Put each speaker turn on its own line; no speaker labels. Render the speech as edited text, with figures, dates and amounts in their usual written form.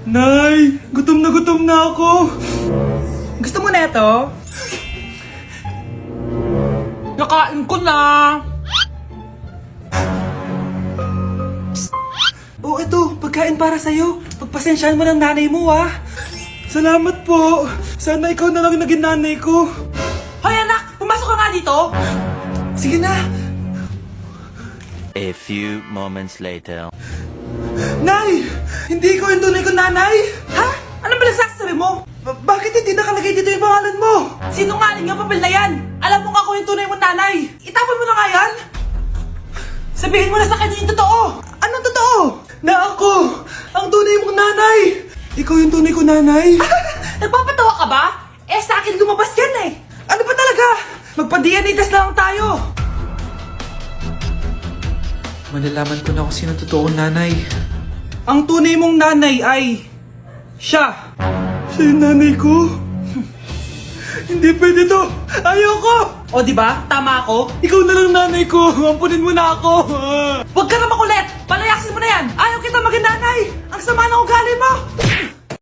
Nay, gutom na ako.
Gusto mo na ito? Nakain ko na.
Oh, ito, pagkain para sa'yo. Pagpasensyahan mo ng nanay mo, ah. Salamat po. Sana ikaw na lang naging nanay ko.
Hoy anak, pumasok ka nga dito.
Sige na.
A few moments later.
Nay! Hindi ko yung tunay kong nanay!
Ha? Anong pinagsasabi mo?
Bakit hindi nakalagay dito yung pangalan mo?
Sinungaling ang papel na yan. Alam mo nga ako yung tunay mong nanay. Itapon mo na nga yan. Sabihin mo na sa kanya yung totoo.
Anong totoo? Na ako! Ang tunay mong nanay! Ikaw yung tunay kong nanay?
Nagpapatawa ka ba? Eh sa akin lumabas yan eh.
Ano ba talaga?
Magpa-DNA test na lang tayo.
Malalaman ko na kung sino totoong nanay. Ang tunay mong nanay ay... siya! Siya yung nanay ko? Hindi pwede to! Ayoko!
O di ba? Tama ako.
Ikaw na lang nanay ko! Ampunin mo na ako!
Huwag ka na